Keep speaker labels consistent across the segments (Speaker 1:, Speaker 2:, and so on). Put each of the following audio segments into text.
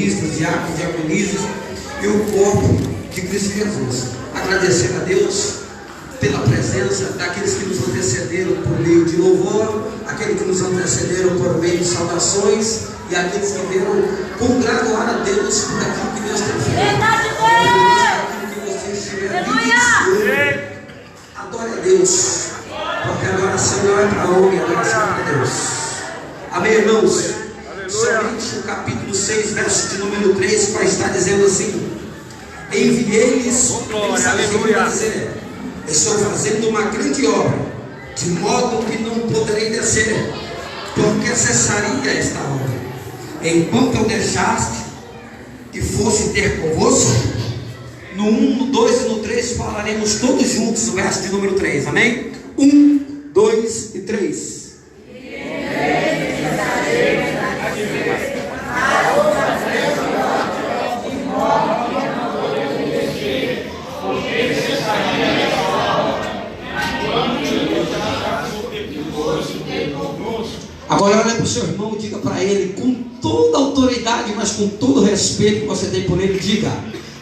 Speaker 1: diáconos, diaconisas e o corpo de Cristo Jesus. Agradecer a Deus pela presença daqueles que nos antecederam por meio de louvor, aqueles que nos antecederam por meio de saudações e aqueles que vieram congraduar a Deus por aquilo que Deus tem feito. Aquilo que vocês estiveram vivenciando. Adore a Deus, porque a adoração não é para homem, a adoração é para Deus. Amém, irmãos? Somente o capítulo 6, verso de número 3, vai estar dizendo assim: enviei-lhes para dizer, estou fazendo uma grande obra, de modo que não poderei descer, porque cessaria esta obra, enquanto eu deixaste e fosse ter convosco. No 1, no 2 e no 3 falaremos todos juntos o verso de número 3, amém? 1, 2 e 3. Agora olha para o seu irmão e diga para ele com toda a autoridade, mas com todo o respeito que você tem por ele, diga: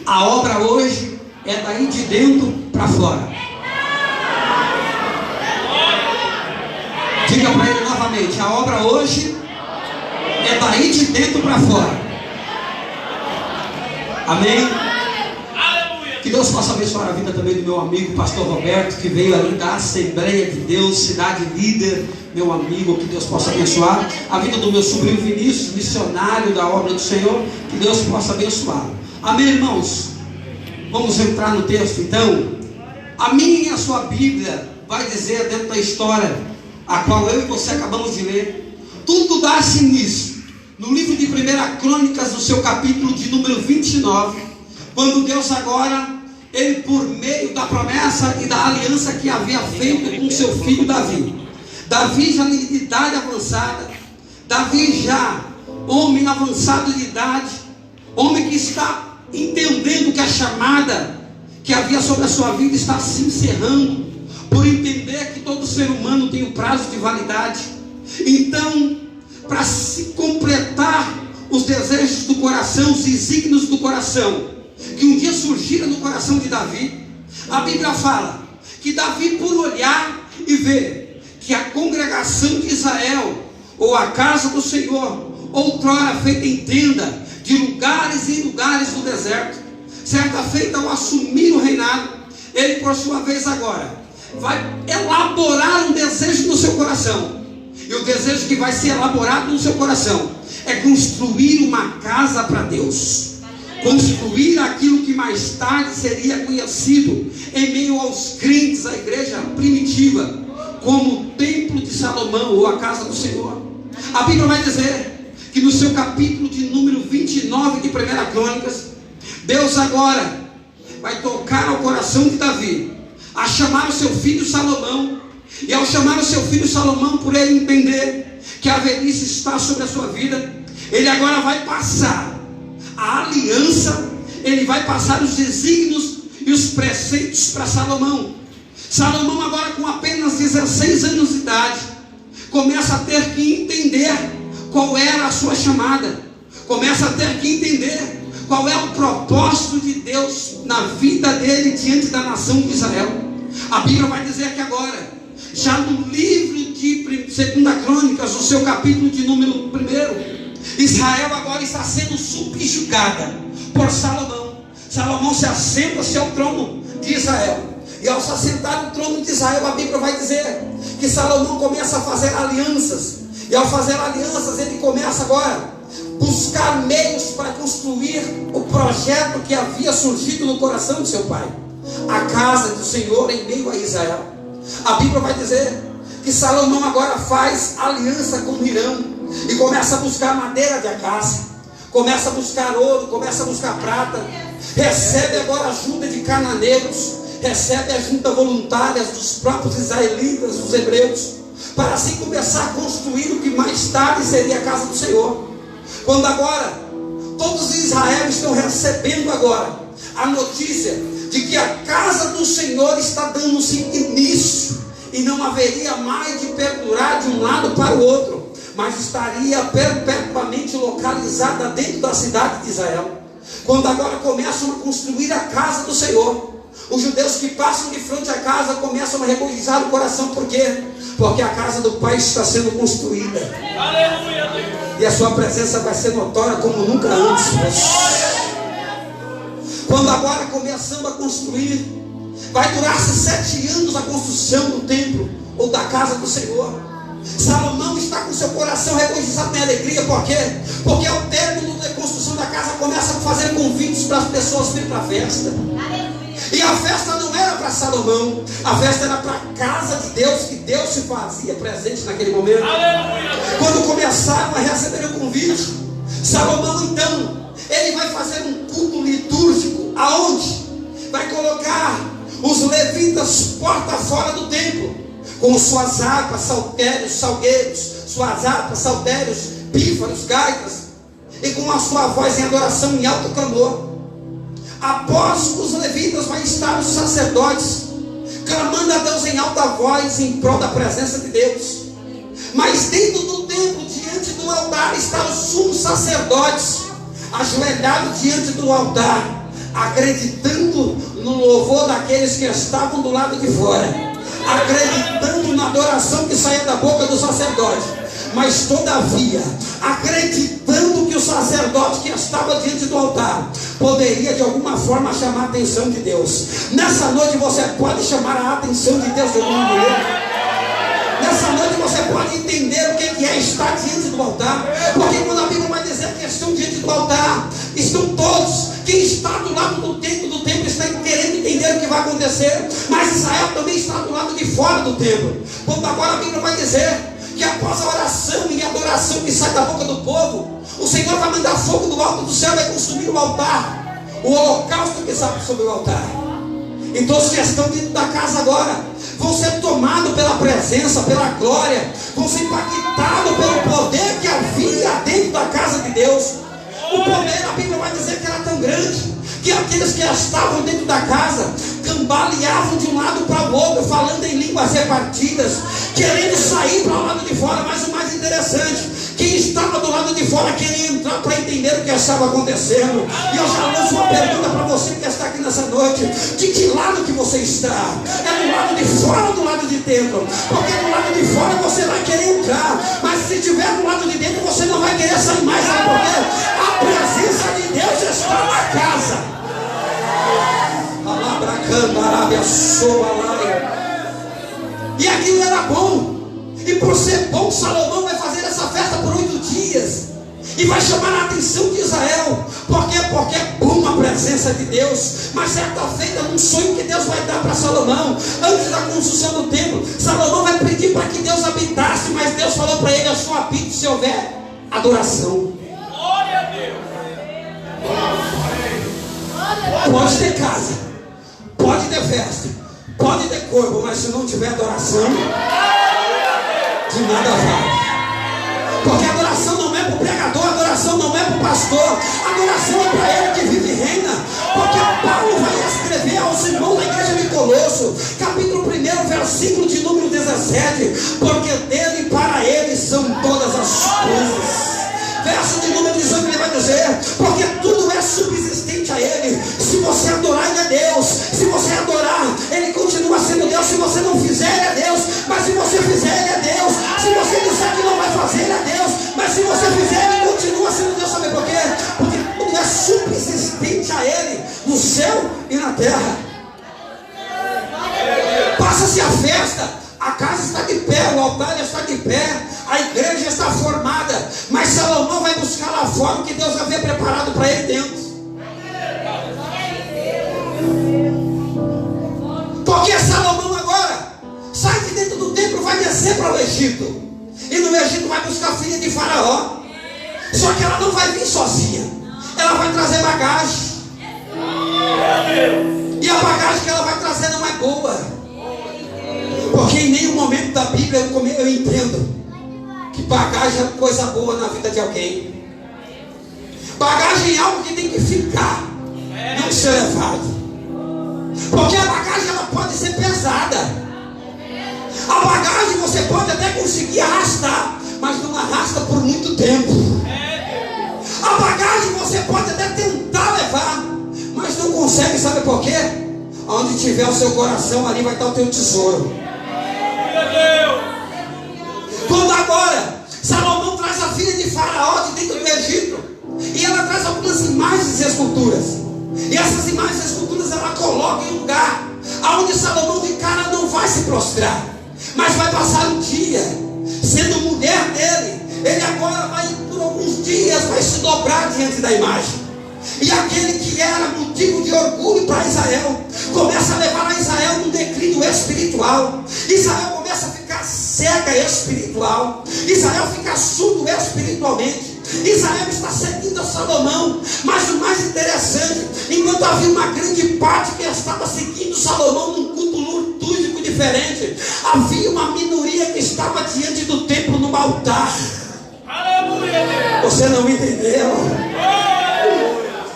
Speaker 1: a obra hoje é daí de dentro para fora. Diga para ele novamente: a obra hoje é daí de dentro para fora. Amém? Que Deus possa abençoar a vida também do meu amigo pastor Roberto, que veio ali da Assembleia de Deus, Cidade Líder. Meu amigo, que Deus possa abençoar a vida do meu sobrinho Vinícius, missionário da obra do Senhor. Que Deus possa abençoá-lo. Amém, irmãos? Vamos entrar no texto então. A minha e a sua Bíblia vai dizer, dentro da história a qual eu e você acabamos de ler, tudo dá-se início no livro de 1 Crônicas, no seu capítulo de número 29, quando Deus agora, ele por meio da promessa e da aliança que havia feito com seu filho Davi. Davi já de idade avançada, Davi já homem avançado de idade, homem que está entendendo que a chamada que havia sobre a sua vida está se encerrando, por entender que todo ser humano tem um prazo de validade. Então, para se completar os desejos do coração, os desígnios do coração, que um dia surgiram no coração de Davi, a Bíblia fala que Davi, por olhar e ver que a congregação de Israel, ou a casa do Senhor, outrora feita em tenda, de lugares em lugares do deserto, certa feita ao assumir o reinado, ele por sua vez agora vai elaborar um desejo no seu coração. E o desejo que vai ser elaborado no seu coração é construir uma casa para Deus, construir aquilo que mais tarde seria conhecido em meio aos crentes, a igreja primitiva, como o templo de Salomão, ou a casa do Senhor. A Bíblia vai dizer que no seu capítulo de número 29 de 1 Crônicas, Deus agora vai tocar ao coração de Davi a chamar o seu filho Salomão. E ao chamar o seu filho Salomão, por ele entender que a velhice está sobre a sua vida, ele agora vai passar a aliança, ele vai passar os desígnios e os preceitos para Salomão. Salomão agora, com apenas 16 anos de idade, começa a ter que entender qual era a sua chamada, começa a ter que entender qual é o propósito de Deus na vida dele diante da nação de Israel. A Bíblia vai dizer que agora, já no livro de 2 Crônicas, no seu capítulo de número 1, Israel agora está sendo subjugada por Salomão. Salomão se assenta-se ao trono de Israel. E ao se assentar no trono de Israel, a Bíblia vai dizer que Salomão começa a fazer alianças. E ao fazer alianças, ele começa agora a buscar meios para construir o projeto que havia surgido no coração de seu pai, a casa do Senhor em meio a Israel. A Bíblia vai dizer que Salomão agora faz aliança com Hirão e começa a buscar madeira de acácia, começa a buscar ouro, começa a buscar prata, recebe agora ajuda de cananeus, recebe ajuda voluntária dos próprios israelitas, dos hebreus, para assim começar a construir o que mais tarde seria a casa do Senhor. Quando agora todos em Israel estão recebendo agora a notícia de que a casa do Senhor está dando-se início, e não haveria mais de perdurar de um lado para o outro, mas estaria perpetuamente localizada dentro da cidade de Israel. Quando agora começam a construir a casa do Senhor, os judeus que passam de frente à casa começam a regozijar o coração. Por quê? Porque a casa do Pai está sendo construída. Aleluia. E a sua presença vai ser notória como nunca antes. Quando agora começamos a construir, vai durar-se 7 anos a construção do templo ou da casa do Senhor. Salomão está com seu coração regozijado em alegria. Por quê? Porque ao término da construção da casa começa a fazer convites para as pessoas virem para a festa. E a festa não era para Salomão, a festa era para a casa de Deus, que Deus se fazia presente naquele momento. Aleluia. Quando começaram a receber o convite, Salomão então, ele vai fazer um culto litúrgico. Aonde? Vai colocar os levitas porta fora do templo, com suas harpas, salgueiros, suas harpas, saltérios, pífaros, gaitas, e com a sua voz em adoração em alto clamor. Após os levitas vai estar os sacerdotes, clamando a Deus em alta voz em prol da presença de Deus. Mas dentro do templo, diante do altar, estão os sumos sacerdotes, ajoelhados diante do altar, acreditando no louvor daqueles que estavam do lado de fora, acreditando na adoração que saía da boca do sacerdote. Mas todavia, acreditando que o sacerdote que estava diante do altar poderia de alguma forma chamar a atenção de Deus. Nessa noite você pode chamar a atenção de Deus de alguma maneira. Nessa noite você pode entender o que é estar diante do altar. Porque quando a Bíblia vai dizer que estão diante do altar, estão todos. Quem está do lado do templo está querendo entender o que vai acontecer. Mas Israel também está do lado de fora do templo. Quando agora a Bíblia vai dizer que após a oração e a adoração que sai da boca do povo, o Senhor vai mandar fogo do alto do céu e vai consumir o altar, o holocausto que está sobre o altar. Então os que estão dentro da casa agora vão ser tomados pela presença, pela glória, vão ser impactados pelo poder que havia dentro da casa de Deus. O poder, a Bíblia vai dizer que era tão grande que aqueles que estavam dentro da casa cambaleavam de um lado para o outro, falando em línguas repartidas, querendo sair para o lado de fora. Mas o mais interessante, quem estava do lado de fora queria entrar para entender o que estava acontecendo. E eu já lanço uma pergunta para você que está aqui nessa noite: de que lado que você está? É do lado de fora ou do lado de dentro? Porque do lado de fora você vai querer entrar, mas se estiver do lado de dentro você não vai querer sair mais. Sabe por quê? A presença de Deus está na casa. E aquilo era bom. E por ser bom, Salomão vai fazer essa festa por 8 dias. E vai chamar a atenção de Israel. Por quê? Porque é bom a presença de Deus. Mas certa feita, num sonho que Deus vai dar para Salomão, antes da construção do templo, Salomão vai pedir para que Deus habitasse. Mas Deus falou para ele: eu só habito se houver adoração. Glória a Deus. Pode ter casa, pode ter festa, pode ter corpo, mas se não tiver adoração, de nada vale. Porque a adoração não é para o pregador, a adoração não é para o pastor, a adoração é para ele que vive e reina. Porque Paulo vai escrever aos irmãos da igreja de Colosso, capítulo 1, versículo de número 17: porque dele e para ele são todas as coisas. Verso de número 18 ele vai dizer: porque tudo é subsistente a ele. Se você adorar, ele é Deus. Se você adorar, ele continua sendo Deus. Se você não fizer, ele é Deus. Mas se você fizer, ele é Deus. Se você disser que não vai fazer, ele é Deus. Mas se você fizer, ele continua sendo Deus. Sabe por quê? Porque tudo é subsistente a ele, no céu e na terra. Passa-se a festa, a casa está de pé, o altar está de pé, a igreja está formada, mas Salomão vai buscar lá fora o que Deus havia preparado para ele dentro. Porque Salomão agora sai de dentro do templo, vai descer para o Egito, e no Egito vai buscar a filha de Faraó. Só que ela não vai vir sozinha, ela vai trazer bagagem, e a bagagem que ela vai trazer não é boa. Porque em nenhum momento da Bíblia eu entendo que bagagem é coisa boa na vida de alguém. Bagagem é algo que tem que ficar, não ser levado. Porque a bagagem ela pode ser pesada. A bagagem você pode até conseguir arrastar, mas mas não arrasta por muito tempo. A bagagem você pode até tentar levar, mas não consegue, sabe por quê? Onde tiver o seu coração, ali vai estar o teu tesouro. Quando agora Salomão traz a filha de Faraó de dentro do Egito, e ela traz algumas imagens e esculturas, e essas imagens e esculturas ela coloca em um lugar onde Salomão de cara não vai se prostrar, mas vai passar um dia, sendo mulher dele, ele agora vai por alguns dias vai se dobrar diante da imagem. E aquele que era motivo de orgulho para Israel começa a levar a Israel num declínio espiritual. Israel começa a ficar cega espiritual. Israel fica surdo espiritualmente. Israel está seguindo a Salomão. Mas o mais interessante, enquanto havia uma grande parte que estava seguindo Salomão num culto litúrgico diferente, havia uma minoria que estava diante do templo no altar. Aleluia! Você não entendeu?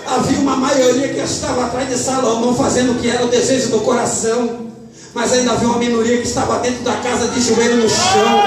Speaker 1: Havia uma maioria que estava atrás de Salomão, fazendo o que era o desejo do coração, mas ainda havia uma minoria que estava dentro da casa de joelho no chão,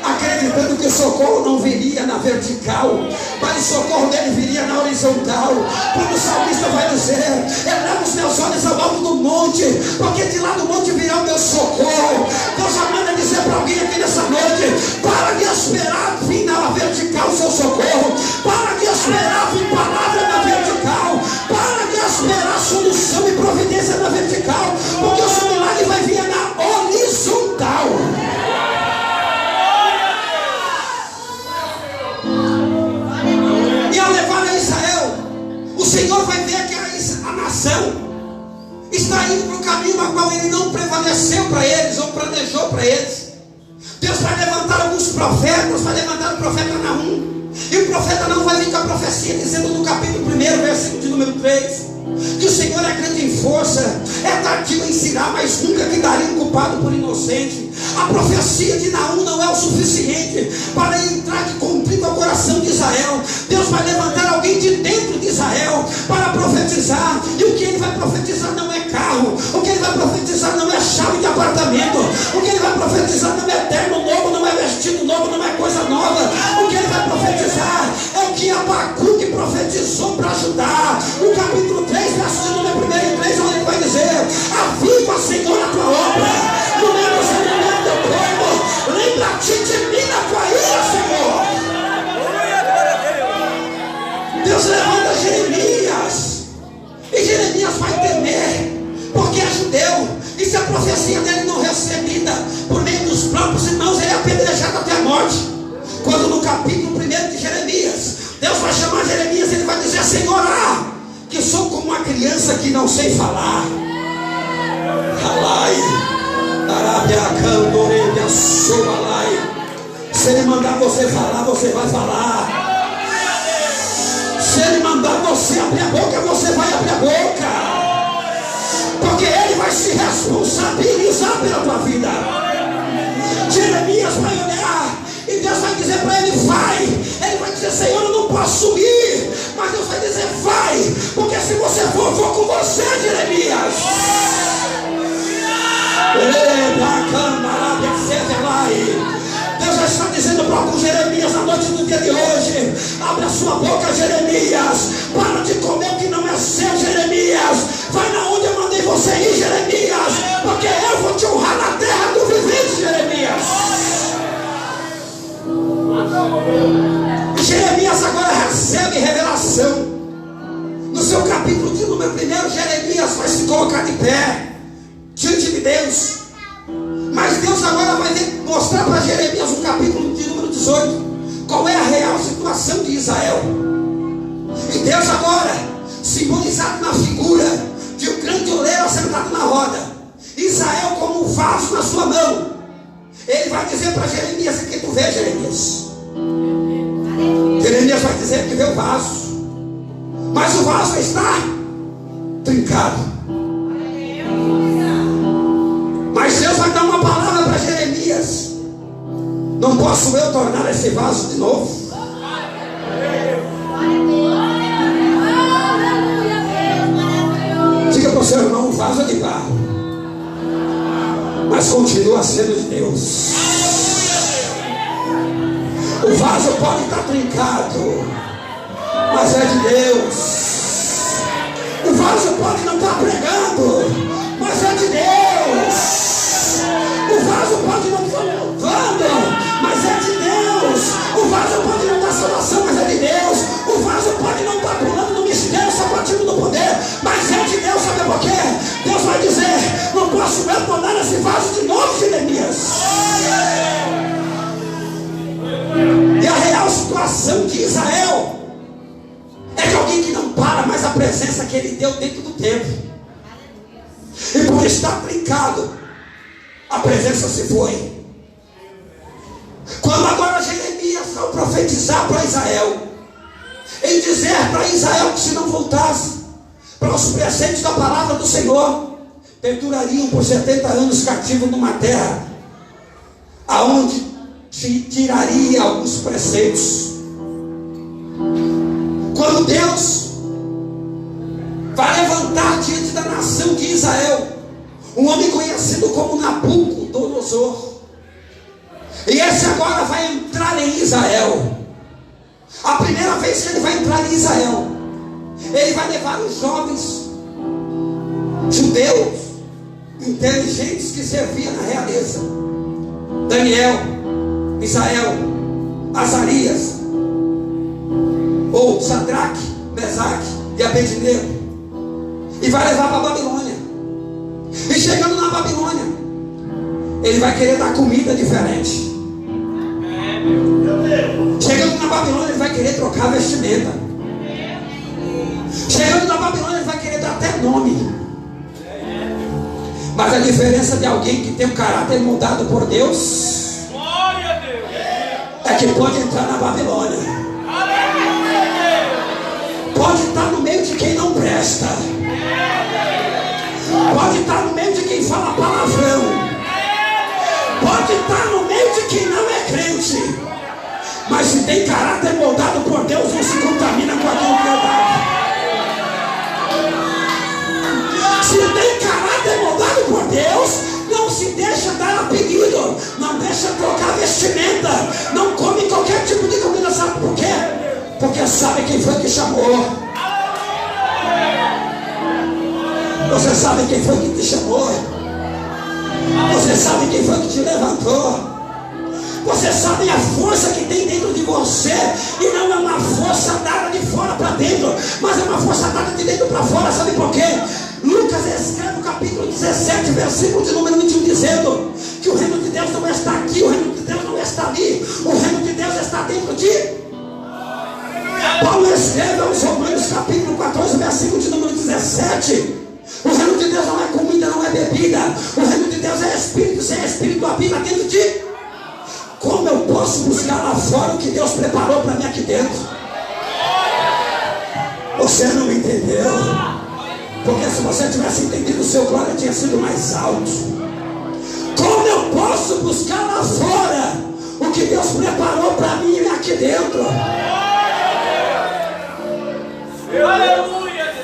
Speaker 1: acreditando que o socorro não viria na vertical, mas o socorro dele viria na horizontal. Quando o salmista vai dizer: eleva os meus olhos ao alto do monte, porque de lá do monte virá o meu socorro. Deus já manda dizer para alguém aqui nessa noite: para de esperar vir na vertical o seu socorro, para de esperar vir palavra na vertical, para de esperar solução e providência na vertical, porque o seu milagre vai vir na horizontal. E ao levar a Israel, o Senhor vai ver que a nação está indo para o caminho no qual ele não prevaleceu para eles, ou planejou para eles. Deus vai levantar alguns profetas, vai levantar o profeta Naum, e o profeta Naum vai vir com a profecia dizendo no capítulo 1, versículo de número 3, que o Senhor é grande em força, é tardio em ensinar, mas nunca quedaria culpado por inocente. A profecia de Naum não é o suficiente para entrar de cumprir ao coração de Israel. Deus vai levantar alguém de dentro de Israel para profetizar, e o que ele vai profetizar não é carro, o que ele vai profetizar não é chave de apartamento, o que ele vai profetizar não é terno novo, não é vestido novo, não é coisa nova. O que ele vai profetizar é o que Abacuque profetizou para ajudar. No capítulo 3, verso de número 1 e 3, onde ele vai dizer: aviva, Senhor, a tua obra, no meio do semelhante teu povo, lembra-te de mim na tua ira, Senhor. Deus levanta Jeremias, e Jeremias vai temer, porque é judeu, e se a profecia dele não recebida por meio dos próprios irmãos, ele é apedrejado até a morte. Quando no capítulo 1 de Jeremias, Deus vai chamar Jeremias, ele vai dizer: Senhor, que sou como uma criança que não sei falar. Se ele mandar você falar, você vai falar. Se ele mandar você abrir a boca, você vai abrir a boca, porque ele vai se responsabilizar pela tua vida. Jeremias vai olhar e Deus vai dizer para ele: vai. Ele vai dizer: Senhor, eu não posso ir, mas Deus vai dizer: vai, porque se você for, eu vou com você, Jeremias. Deus já está dizendo para alguns Jeremias na noite do dia de hoje: abre a sua boca, Jeremias, para de comer o que não é seu, Jeremias. Vai na onde eu mandei você ir, Jeremias, porque eu vou te honrar na terra do vivente, Jeremias. Jeremias agora recebe revelação. No seu capítulo de número 1, Jeremias vai se colocar de pé diante de Deus. Mas Deus agora vai mostrar para Jeremias, no capítulo de número 18, qual é a real situação de Israel. E Deus agora, simbolizado na figura de um grande oleiro assentado na roda, Israel como um vaso na sua mão, ele vai dizer para Jeremias: o que tu vê, Jeremias? Jeremias vai dizer que vê o vaso, mas o vaso está trincado. Mas Deus vai dar uma palavra para Jeremias: não posso eu tornar esse vaso de novo? Diga para o seu irmão: o vaso é de barro, mas continua sendo de Deus. pode estar trincado, mas é de Deus. O vaso pode não estar pregando, mas é de Deus. O vaso pode não estar louvando, mas é de Deus. O vaso pode não dar salvação, mas é de Deus. O vaso pode não estar pulando no mistério, sapatinho do poder, mas é de Deus. Sabe por quê? Deus vai dizer: não posso eu tornar esse vaso de novo, Jeremias. E a real situação de Israel é de alguém que não para mais a presença que ele deu dentro do templo. E por estar trincado, a presença se foi. Quando agora Jeremias ao profetizar para Israel, em dizer para Israel que se não voltasse para os preceitos da palavra do Senhor, perdurariam por 70 anos cativos numa terra aonde se tiraria alguns preceitos. Quando Deus vai levantar diante da nação de Israel um homem conhecido como Nabucodonosor, e esse agora vai entrar em Israel. A primeira vez que ele vai entrar em Israel, ele vai levar os jovens judeus inteligentes que serviam na realeza: Daniel, Misael, Azarias, ou Sadraque, Mesaque e Abednego, e vai levar para a Babilônia. E chegando na Babilônia, ele vai querer dar comida diferente. Chegando na Babilônia, ele vai querer trocar a vestimenta. Chegando na Babilônia, ele vai querer dar até nome. Mas a diferença de alguém que tem um caráter mudado por Deus é que pode entrar na Babilônia, pode estar no meio de quem não presta, pode estar no meio de quem fala palavrão, pode estar no meio de quem não é crente, mas se tem caráter moldado por Deus, não se contamina com aquilo que é dado. Se tem caráter moldado por Deus, não se deixa dar apelido, não deixa trocar vestimenta, não come qualquer tipo de comida. Sabe por quê? Porque sabe quem foi que chamou. Você sabe quem foi que te chamou. Você sabe quem foi que te levantou. Você sabe a força que tem dentro de você. E não é uma força dada de fora para dentro, mas é uma força dada de dentro para fora. Sabe por quê? Lucas escreve no capítulo 17, versículo de número 21, dizendo que o reino de Deus não está aqui, o reino de Deus não está ali, o reino de Deus está dentro de... Paulo escreve aos Romanos capítulo 14, versículo de número 17: o reino de Deus não é comida, não é bebida, o reino de Deus é espírito, sem espírito habita dentro de... Como eu posso buscar lá fora o que Deus preparou para mim aqui dentro? Você não me entendeu? Porque se você tivesse entendido, o seu glória tinha sido mais alto. Como eu posso buscar lá fora o que Deus preparou para mim aqui dentro? Aleluia!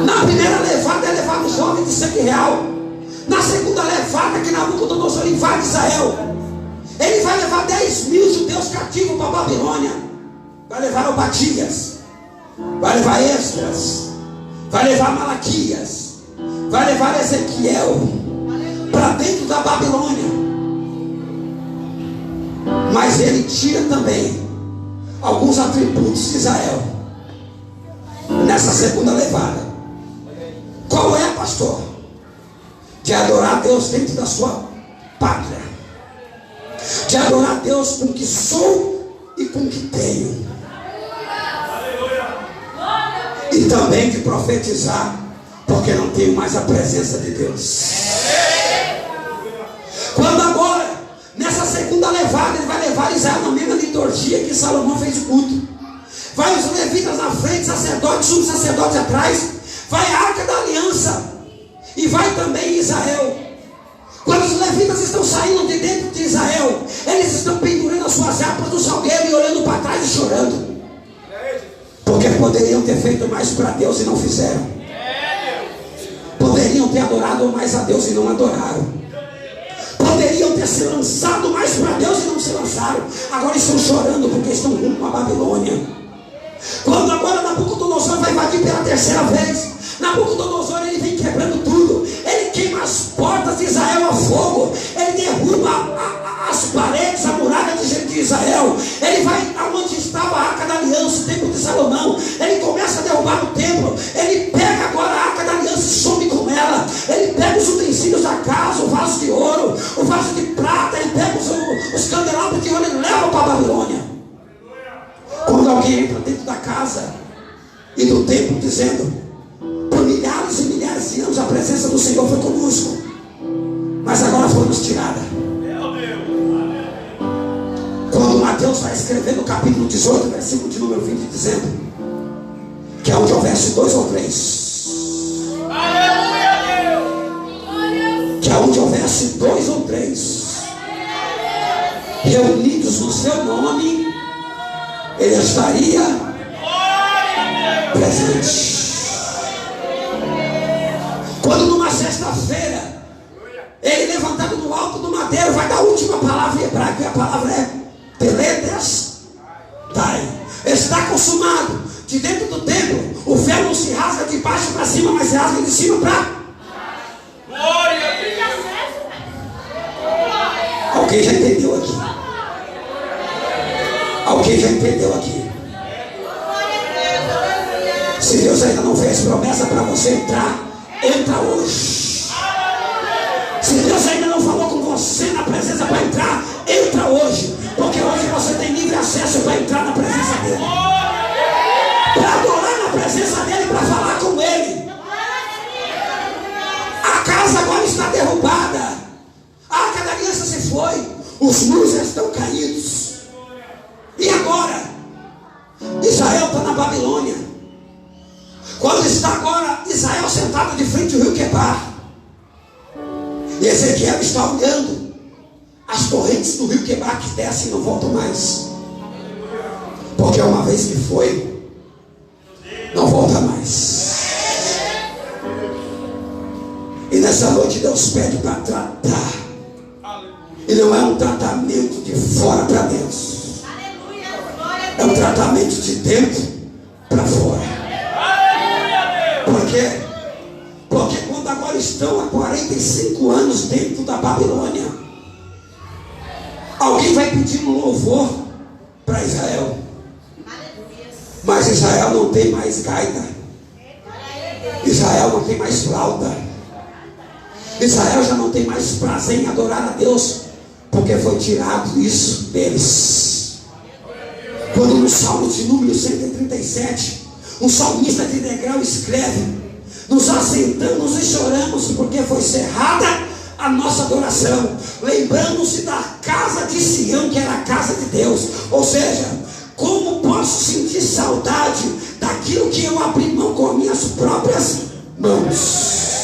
Speaker 1: Na primeira levada é levado o jovem de sangue real. Na segunda levada, que Nabucodonosor invade Israel, ele vai levar 10.000 judeus cativos para a Babilônia. Vai levar Obadias, vai levar Esdras, vai levar Malaquias, vai levar Ezequiel para dentro da Babilônia. Mas ele tira também alguns atributos de Israel nessa segunda levada. Qual é, pastor? De adorar a Deus dentro da sua pátria, de adorar a Deus com o que sou e com o que tenho, e também de profetizar, porque não tenho mais a presença de Deus. Quando agora, nessa segunda levada, ele vai levar Israel na mesma liturgia que Salomão fez o culto. Vai os levitas na frente, sacerdotes, sumos sacerdotes atrás, vai a arca da aliança, e vai também Israel. Quando os levitas estão saindo de dentro de Israel, eles estão pendurando as suas harpas do salgueiro e olhando para trás e chorando, porque poderiam ter feito mais para Deus e não fizeram. Poderiam ter adorado mais a Deus e não adoraram. poderiam ter se lançado mais para Deus e não se lançaram. Agora estão chorando porque estão rumo à Babilônia. Quando agora Nabucodonosor vai invadir pela terceira vez, Nabucodonosor ele vem quebrando tudo. Ele queima as portas de Israel a fogo. Ele derruba as paredes, a muralha de Israel. Ele vai aonde estava a Arca da Aliança, o templo de Salomão. Ele começa a derrubar o templo. Ele pega agora a Arca da Aliança e some com ela. Ele pega os utensílios da casa, o vaso de ouro, o vaso de prata. Ele pega os candelabros de ouro e leva para a Babilônia. Quando alguém entra dentro da casa e do templo dizendo: por milhares e milhares de anos a presença do Senhor foi conosco, mas agora foi nos tirada. Quando Mateus vai escrever no capítulo 18, versículo de número 20, dizendo que onde houvesse 2 ou 3, que onde houvesse 2 ou 3 reunidos no seu nome, ele estaria presente. Quando numa sexta-feira ele levantado no alto do madeiro vai dar a última palavra em hebraico, e a palavra é Teletes Dai. Está consumado. De dentro do templo o véu não se rasga de baixo para cima, mas se rasga de cima para glória. Alguém já entendeu aqui? Alguém já entendeu aqui? Se Deus ainda não fez promessa para você entrar, entra hoje. Se Deus ainda não falou com você na presença para entrar, entra hoje. Porque hoje você tem livre acesso para entrar na presença dele, para adorar na presença dele, para falar com ele. A casa agora está derrubada, a Arca da Aliança se foi, os muros estão caídos. E agora Israel está na Babilônia. Quando está agora Israel sentado de frente ao rio Quebar, e Ezequiel está olhando as correntes do rio Quebar que descem e não voltam mais, porque uma vez que foi, não volta mais. E nessa noite Deus pede para tratar, e não é um tratamento de fora para dentro, é um tratamento de dentro para fora. Por quê? Porque quando agora estão há 45 anos dentro da Babilônia, alguém vai pedir um louvor para Israel, mas Israel não tem mais gaita, Israel não tem mais flauta, Israel já não tem mais prazer em adorar a Deus, porque foi tirado isso deles. Quando no Salmo de número 137, um salmista de degrau escreve: nos assentamos e choramos, porque foi cerrada a nossa adoração. Lembramos-se da casa de Sião, que era a casa de Deus. Ou seja, como posso sentir saudade daquilo que eu abri mão com as minhas próprias mãos?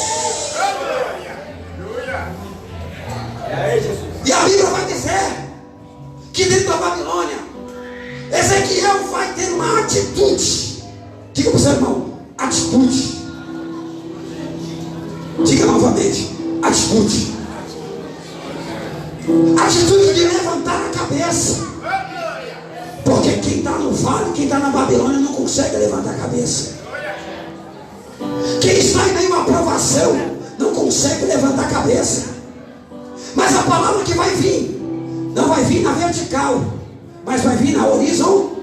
Speaker 1: E a Bíblia vai dizer que dentro da Babilônia, Ezequiel vai ter uma atitude. Diga para o seu irmão: atitude. Diga novamente: atitude. Atitude de levantar a cabeça. Porque quem está no vale, quem está na Babilônia, não consegue levantar a cabeça. Quem está em meio à provação não consegue levantar a cabeça. Mas a palavra que vai vir, não vai vir na vertical, mas vai vir na horizontal.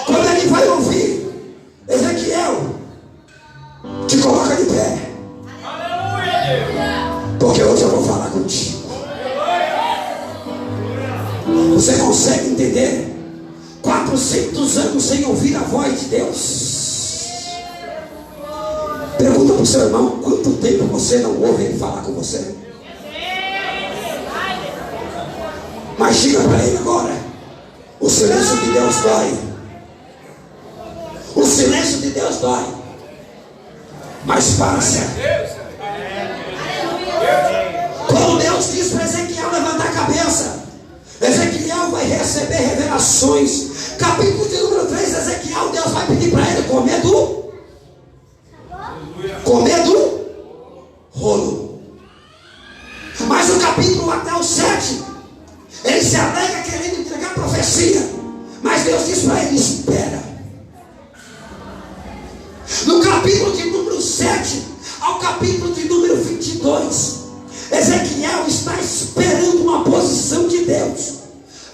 Speaker 1: Quando ele vai ouvir: Ezequiel, te coloca de pé, porque hoje eu vou falar contigo. Você consegue entender? 400 anos sem ouvir a voz de Deus. Pergunta para o seu irmão: quanto tempo você não ouve ele falar com você? Mas diga para ele agora: o silêncio de Deus dói. O silêncio de Deus dói, mas passa. Quando Deus diz para Ezequiel levantar a cabeça, Ezequiel vai receber revelações. Capítulo de número 3, Ezequiel, Deus vai pedir para ele comer do rolo. Mas o capítulo até o capítulo de número 22, Ezequiel está esperando uma posição de Deus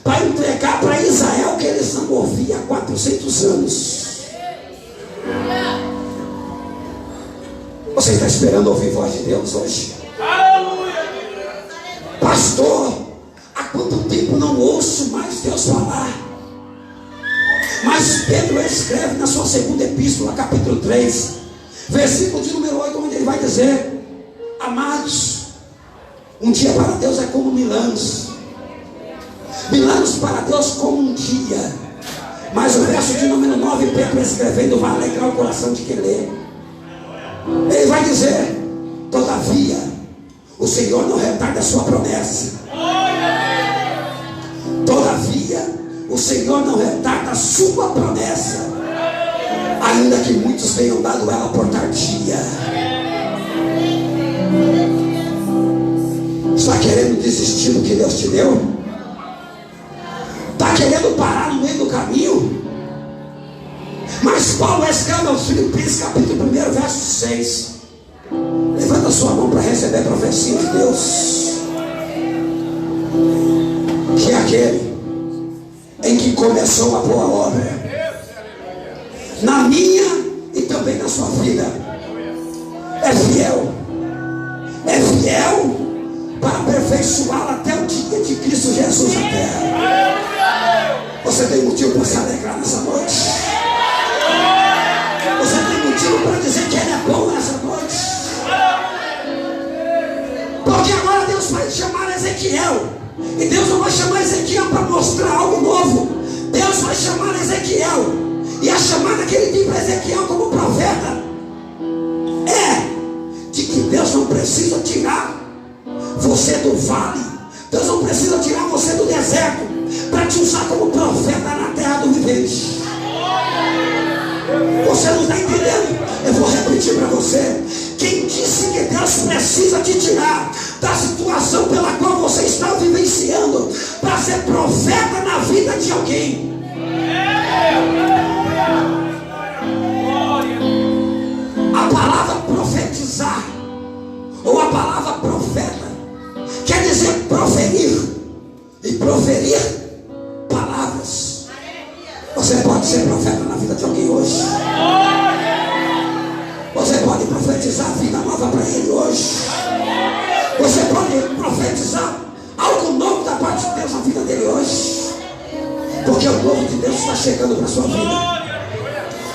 Speaker 1: para entregar para Israel que eles não ouviam há 400 anos. Você está esperando ouvir a voz de Deus hoje? Pastor, há quanto tempo não ouço mais Deus falar? Mas Pedro escreve na sua segunda epístola, capítulo 3, versículo de número 8, onde ele vai dizer: amados, um dia para Deus é como 1000 anos, 1000 anos para Deus como um dia. Mas o verso de número 9, Pedro escrevendo, vai alegrar o coração de quem lê. Ele vai dizer: todavia, o Senhor não retarda a sua promessa. Todavia, o Senhor não retarda a sua promessa, ainda que muitos tenham dado ela por tardia. Está querendo desistir do que Deus te deu? Está querendo parar no meio do caminho? Mas Paulo escreve aos Filipenses, capítulo 1, verso 6. Levanta sua mão para receber a profecia de Deus. Que é aquele em que começou a boa obra, na minha e também na sua vida, é fiel para aperfeiçoá-la até o dia de Cristo Jesus na terra. Você tem motivo para se alegrar nessa noite? Você tem motivo para dizer que Ele é bom nessa noite? Porque agora Deus vai chamar Ezequiel, e Deus não vai chamar Ezequiel para mostrar algo novo. Deus vai chamar Ezequiel, e a chamada que Ele tem para Ezequiel como profeta é de que Deus não precisa tirar você do vale, Deus não precisa tirar você do deserto para te usar como profeta na terra do vivente. Você não está entendendo? Eu vou repetir para você. Quem disse que Deus precisa te tirar da situação pela qual você está vivenciando para ser profeta na vida de alguém? A palavra profetizar, ou a palavra profeta, quer dizer proferir, e proferir palavras. Você pode ser profeta na vida de alguém hoje. Você pode profetizar vida nova para ele hoje. Você pode profetizar algo novo da parte de Deus na vida dele hoje. Porque o novo de Deus está chegando para a sua vida.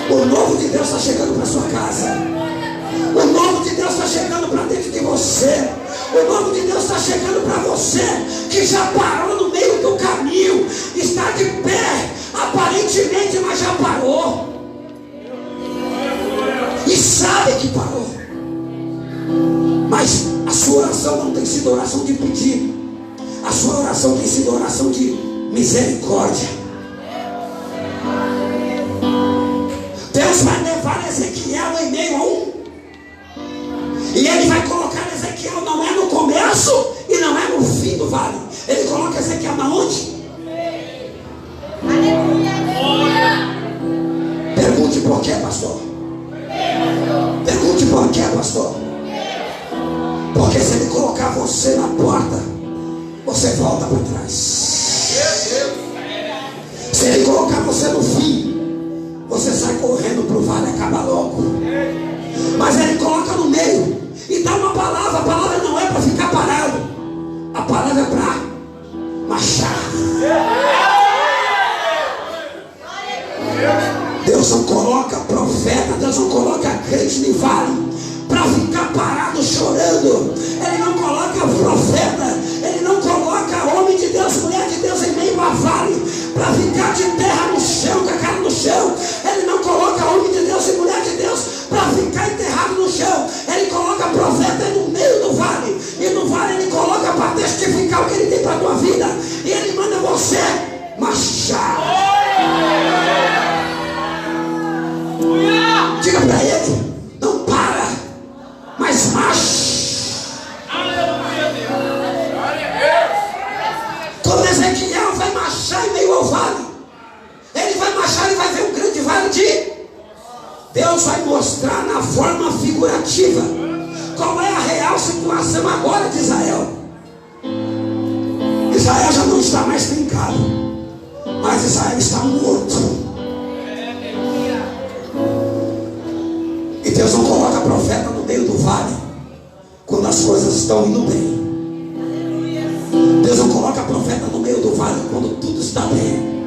Speaker 1: O novo de Deus está chegando para a sua casa. O novo de Deus está chegando para dentro de você. O novo de Deus está chegando para você que já parou no meio do caminho, está de pé, aparentemente, mas já parou. E sabe que parou. Mas a sua oração não tem sido oração de pedir. A sua oração tem sido oração de misericórdia. Deus vai levar Ezequiel em meio a e ele vai colocar Ezequiel, não é no começo e não é no fim do vale. Ele coloca Ezequiel na onde? Pergunte por quê, pastor? Pergunte por quê, pastor? Porque se ele colocar você na porta, você volta para trás. Se ele colocar você no fim, você sai correndo para o vale, acaba logo. Mas ele coloca no meio e dá uma palavra. A palavra não é para ficar parado, a palavra é para marchar. Deus não coloca profeta, Deus não coloca crente no vale para ficar parado chorando. Ele não coloca profeta, ele não coloca homem de Deus, mulher de Deus em meio a vale para ficar de terra no chão, com a cara no chão. Ele não coloca homem de Deus e mulher de Deus para ficar enterrado no chão. Ele coloca profeta no meio do vale, e no vale ele coloca para testificar o que ele tem para a tua vida, e ele manda você marchar. Diga para ele: não para, mas marche. Quando Ezequiel vai marchar em meio ao vale, ele vai marchar e vai ver um grande vale de... Deus vai mostrar na forma figurativa Qual é a real situação agora de Israel? Israel já não está mais trincado, mas Israel está morto. E Deus não coloca profeta no meio do vale quando as coisas estão indo bem. Deus não coloca profeta no meio do vale quando tudo está bem.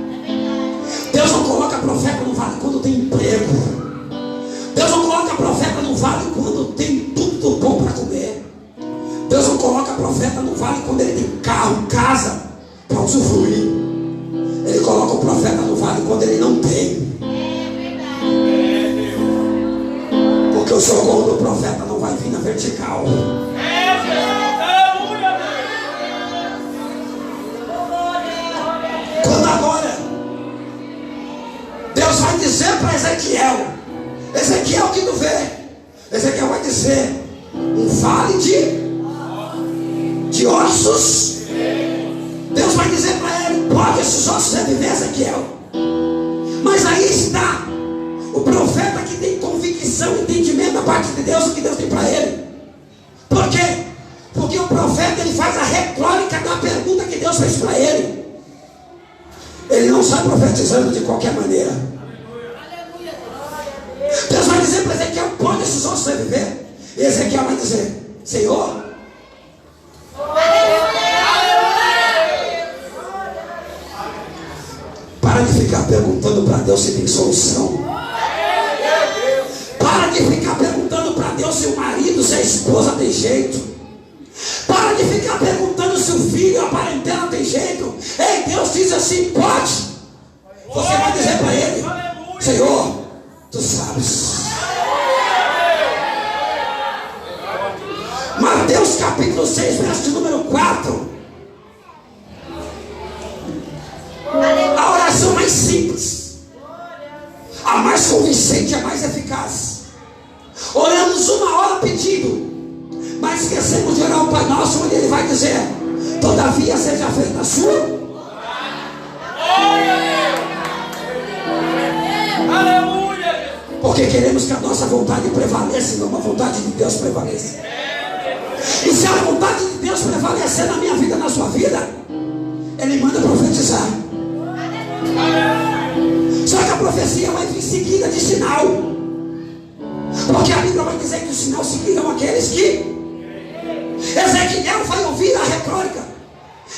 Speaker 1: Deus não coloca profeta no vale quando tem emprego. Deus não coloca profeta no vale quando tem tudo bom para comer. Deus não coloca profeta no vale quando ele tem carro, casa para usufruir. Ele coloca o profeta no vale quando ele não tem. Porque o socorro do profeta não vai vir na vertical. Quando agora Deus vai dizer para Ezequiel, Ezequiel, que tu vê? Ezequiel vai dizer: um vale de ossos. Deus vai dizer para ele: pode esses ossos reviver, Ezequiel. Mas aí está o profeta que tem convicção, entendimento da parte de Deus, o que Deus tem para ele. Por quê? Porque o profeta, ele faz a retórica da pergunta que Deus fez para ele. Ele não sai profetizando de qualquer maneira. Deus vai dizer para Ezequiel: pode esses ossos reviver? E Ezequiel vai dizer: Senhor, para de ficar perguntando para Deus se tem solução. Para de ficar perguntando para Deus se o marido, se a esposa tem jeito. Para de ficar perguntando se o filho, a parentela tem jeito. Ei, Deus diz assim: pode. Você vai dizer para ele: Senhor, tu sabes. Mateus capítulo 6, verso de número 4. A oração mais simples, a mais convincente, a mais eficaz. Oramos 1 hora pedindo, mas esquecemos de orar o Pai Nosso, onde Ele vai dizer: todavia seja feita a sua. Porque queremos que a nossa vontade prevaleça, não a vontade de Deus prevaleça. E se a vontade de Deus prevalecer na minha vida, na sua vida, Ele manda profetizar. Só que a profecia vai vir seguida de sinal. Porque a Bíblia vai dizer que os sinais seguirão aqueles que... Ezequiel vai ouvir a retórica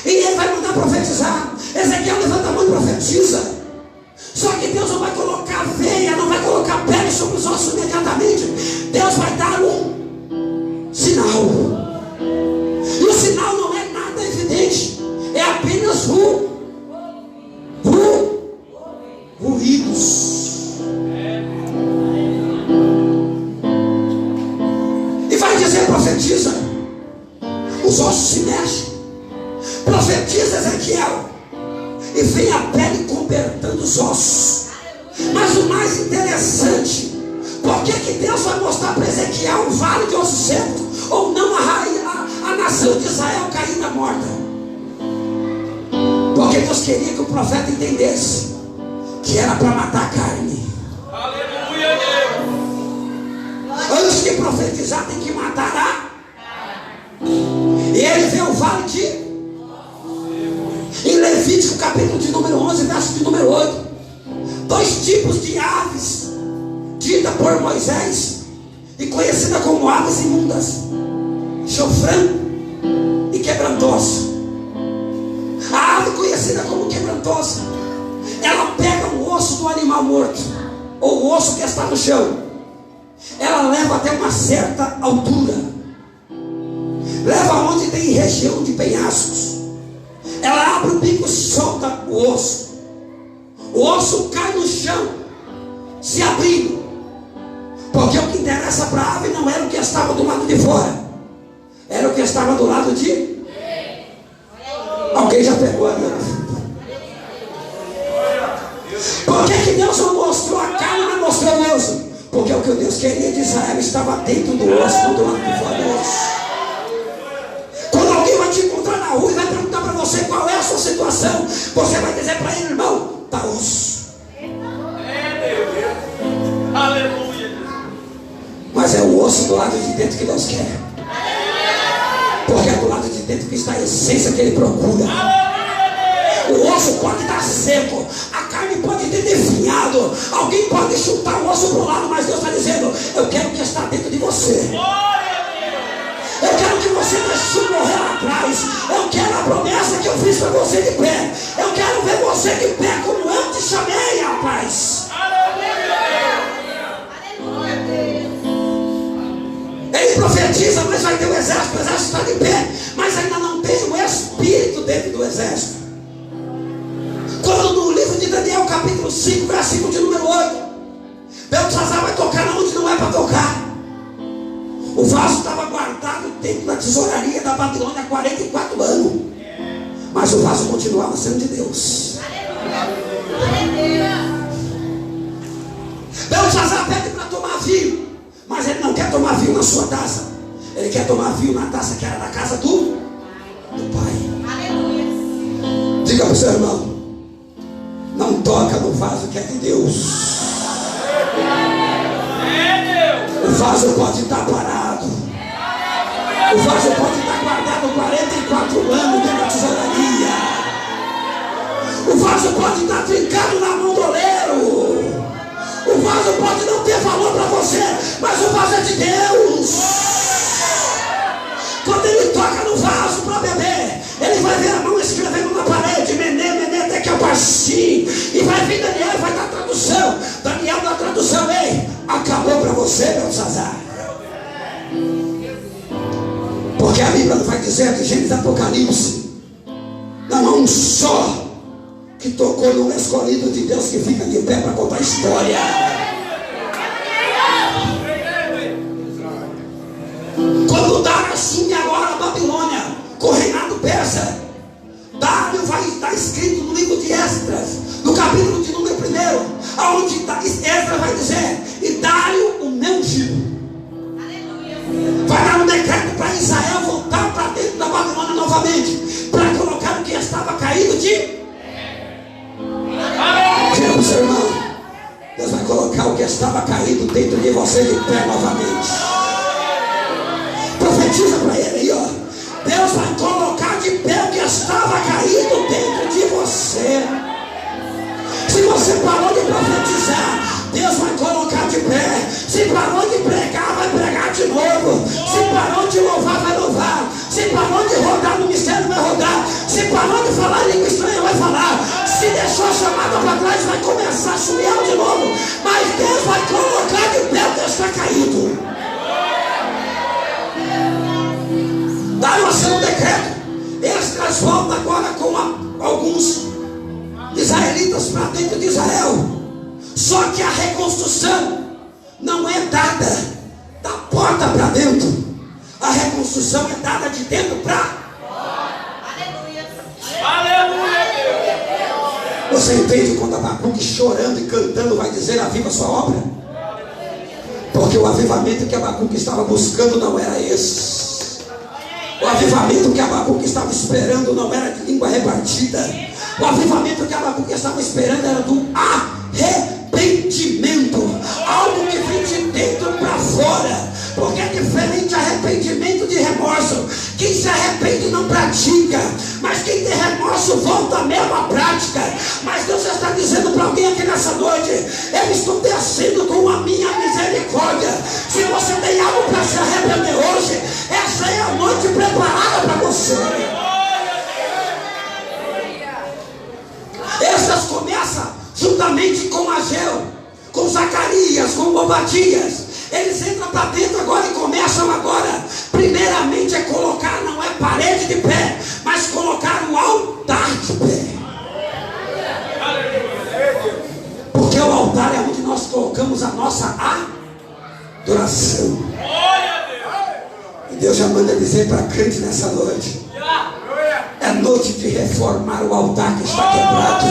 Speaker 1: e ele vai mandar profetizar. Ezequiel levanta a mão e profetiza. Só que Deus não vai colocar veia, não vai colocar pele sobre os ossos imediatamente. Deus vai dar um sinal. E o sinal não é nada evidente, é apenas ruídos. E vai dizer: profetiza. Os ossos se mexem. Profetiza, Ezequiel, e vem a pele cobertando os ossos. Mas o mais interessante, por que Deus vai mostrar para Ezequiel um vale de ossos secos, ou não a nação de Israel caída morta? Porque Deus queria que o profeta entendesse que era para matar a carne. Aleluia. Antes de profetizar, tem que matar a... E ele vê o vale de... Em Levítico capítulo de número 11, verso de número 8, 2 tipos de aves dita por Moisés e conhecida como aves imundas: chofrão e quebrantosa. A ave conhecida como quebrantosa, ela pega o osso do animal morto, ou o osso que está no chão, ela leva até uma certa altura, leva onde tem região de penhascos. Ela abre o bico e solta o osso. O osso cai no chão, se abrindo. Porque o que interessa para a ave não era o que estava do lado de fora, era o que estava do lado de... Alguém já pegou a minha... Por que Deus não mostrou a carne, não mostrou o osso? Porque o que Deus queria de Israel estava dentro do osso, não do lado de fora do osso. Quando alguém vai te encontrar na rua e vai perguntar para você qual é a sua situação, você vai dizer para ele: irmão, está osso. Aleluia. Mas é o osso do lado de dentro que Deus quer. Porque é do lado de dentro que está a essência que Ele procura. O osso pode estar seco, a carne pode ter definhado, alguém pode chutar o osso para o lado, mas Deus está dizendo: eu quero que está dentro de você. Eu quero que você deixe morrer lá atrás. Eu quero a promessa que eu fiz para você de pé. Eu quero ver você de pé como eu te chamei, rapaz. Ele profetiza, mas vai ter o exército está de pé, mas ainda não tem o espírito dentro do exército. Quando no livro de Daniel, capítulo 5, versículo de número 8, Beltesazar vai tocar onde não é para tocar. O vaso estava guardado dentro da tesouraria da Babilônia há 44 anos. Mas o vaso continuava sendo de Deus. Beltesazar pede para tomar vinho, mas ele não quer tomar vinho na sua taça. Ele quer tomar vinho na taça que era da casa do Pai. Diga para o seu irmão: não toca no vaso que é de Deus. O vaso pode estar parado. O vaso pode estar guardado 44 anos dentro da tesouraria. O vaso pode estar trincado na mão do oleiro. O vaso pode não ter valor para você, mas o vaso é de Deus. Quando ele toca no vaso para beber, ele vai ver a mão escrevendo na parede: Mené, até que eu parti. E vai vir Daniel, vai dar tradução. Daniel dá tradução: ei, acabou para você, Beltesazar. Porque a Bíblia vai dizer de Gênesis Apocalipse: não há um só que tocou no escolhido de Deus que fica de pé para contar a história. Quando Dário assume agora a Babilônia, com o reinado persa, Dário vai estar escrito no livro de Esdras, no capítulo de número 1, onde Esdras vai dizer: e Dário, o meu ungido, vai dar um decreto para Israel voltar para dentro da Babilônia novamente, para colocar o que estava caído de... Diga para o seu irmão: Deus vai colocar o que estava caído dentro de você de pé novamente. Profetiza para ele aí, ó. Deus vai colocar de pé o que estava caído dentro de você. Se você parou de profetizar, Deus vai colocar de pé. Se parou de pregar, vai pregar de novo. Se parou de louvar, vai louvar. Se parou de rodar no mistério, vai rodar. Se parou de falar língua estranha, vai falar. Se deixou a chamada para trás, vai começar a subir ela de novo. Mas Deus vai colocar de pé o que está caído. Dário assina um decreto. Esdras volta agora com alguns israelitas para dentro de Israel. Só que a reconstrução não é dada da porta para dentro. A reconstrução é dada de dentro para fora. Aleluia. Você entende quando Abacuque chorando e cantando vai dizer: aviva a sua obra? Porque o avivamento que Abacuque estava buscando não era esse. O avivamento que Abacuque estava esperando não era de língua repartida. O avivamento que Abacuque estava esperando era do arrependimento. Algo que vem de dentro para fora. Porque é diferente arrependimento de remorso. Quem se arrepende não pratica, mas quem tem remorso volta à mesma prática. Mas Deus está dizendo para alguém aqui nessa noite: eu estou descendo com a minha misericórdia. Se você tem algo para se arrepender hoje, essa é a noite preparada para você. Essas começam juntamente com Ageu, com Zacarias, com Obadias. Eles entram para dentro agora e começam agora. Primeiramente é colocar, não é parede de pé, mas colocar o altar de pé. Porque o altar é onde nós colocamos a nossa adoração. E Deus já manda dizer para crente nessa noite: é noite de reformar o altar que está quebrado.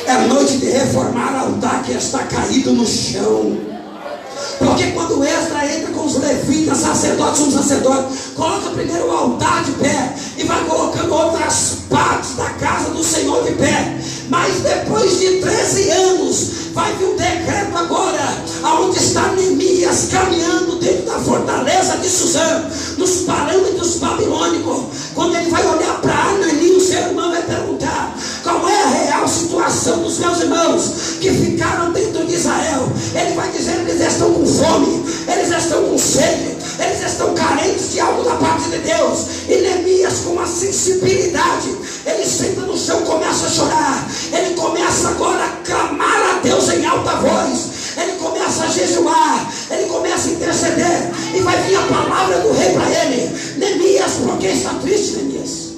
Speaker 1: É noite de reformar o altar que está caído no chão. Porque quando Esdras entra com os levitas, sacerdotes, um sacerdote, coloca primeiro o altar de pé e vai colocando outras partes da casa do Senhor de pé. Mas depois de 13 anos vai vir um decreto agora, aonde está Neemias, Neemias caminhando dentro da fortaleza de Suzã, nos parâmetros babilônicos. Quando ele vai olhar para Anani, o seu irmão vai perguntar: qual é a real situação dos meus irmãos que ficaram dentro de Israel? Ele vai dizer: eles estão com fome, eles estão com sede, eles estão carentes de algo da parte de Deus. E Neemias, com uma sensibilidade, ele senta no chão, começa a chorar. Ele começa agora a clamar a Deus em alta voz. Ele começa a jejuar, ele começa a interceder, e vai vir a palavra do rei para ele: Neemias, por que está triste, Neemias?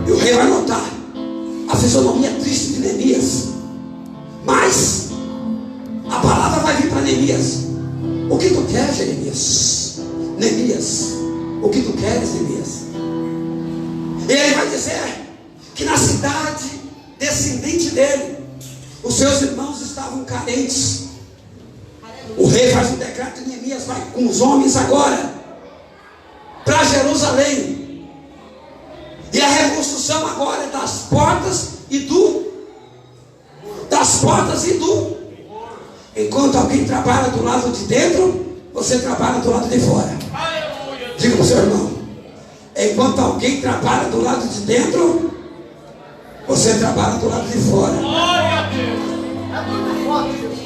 Speaker 1: E o rei vai notar a fisionomia triste de Neemias, mas a palavra vai vir para Neemias: o que tu queres, Neemias? Neemias, o que tu queres, Neemias? E ele vai dizer que na cidade descendente dele, os seus irmãos estavam carentes. O rei faz um decreto e Neemias vai com os homens agora para Jerusalém. E a reconstrução agora é das portas e do enquanto alguém trabalha do lado de dentro, você trabalha do lado de fora. Diga para o seu irmão: enquanto alguém trabalha do lado de dentro, você trabalha do lado de fora.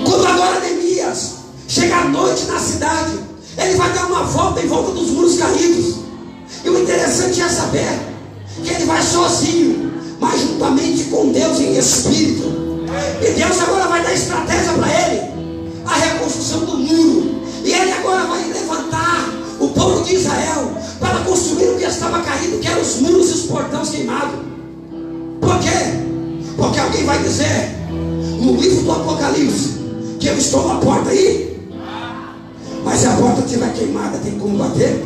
Speaker 1: Quando agora Neemias chega à noite na cidade, ele vai dar uma volta em volta dos muros caídos. E o interessante é saber que ele vai sozinho, mas juntamente com Deus em espírito. E Deus agora vai dar estratégia para ele: a reconstrução do muro. E ele agora vai levantar o povo de Israel para construir o que estava caído, que eram os muros e os portões queimados. Por quê? Porque alguém vai dizer no livro do Apocalipse que eu estou na porta aí, mas se a porta estiver queimada, tem como bater?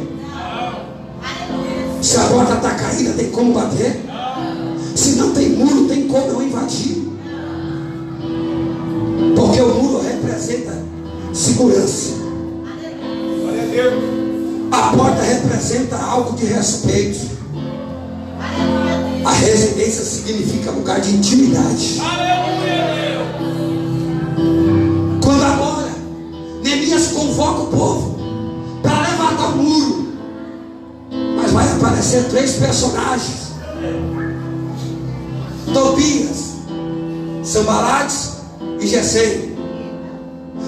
Speaker 1: Se a porta está caída, tem como bater? Se não tem muro, tem como eu invadir? Porque o muro representa segurança, a porta representa algo de respeito, a residência significa lugar de intimidade. Quando agora Neemias convoca o povo para levantar o muro, mas vai aparecer 3 personagens: Tobias, Sanbalate e Gesem.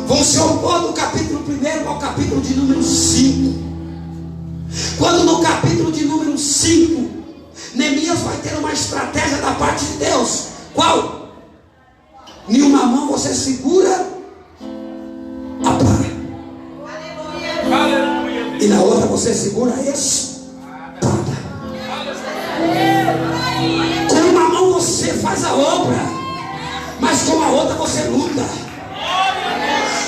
Speaker 1: Vão se opor do capítulo 1 ao capítulo de número 5. Quando no capítulo de número 5 Neemias vai ter uma estratégia da parte de Deus. Qual? Em uma mão você segura a pá, e na outra você segura a espada. Com uma mão você faz a obra, mas com a outra você luta.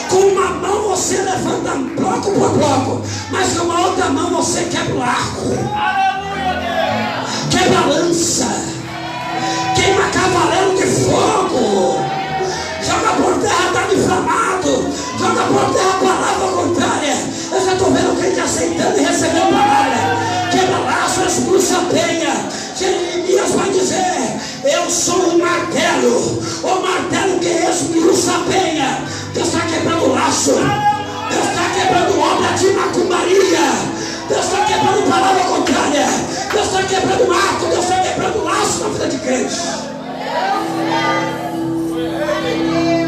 Speaker 1: Com uma mão você levanta bloco por bloco, mas com a outra mão você quebra o arco, quebra a lança, queima cavaleiro de fogo, joga por terra dado inflamado, joga por terra a palavra contrária. Eu já estou vendo crente aceitando e recebendo a palavra. Quebra laço, expulsa a penha. Jeremias vai dizer: eu sou um martelo, o martelo que expulsa a penha. Deus está quebrando o laço, Deus está quebrando obra de macumbaria, Deus está quebrando palavra contrária, Deus está quebrando arco, Deus está quebrando laço na vida de crentes.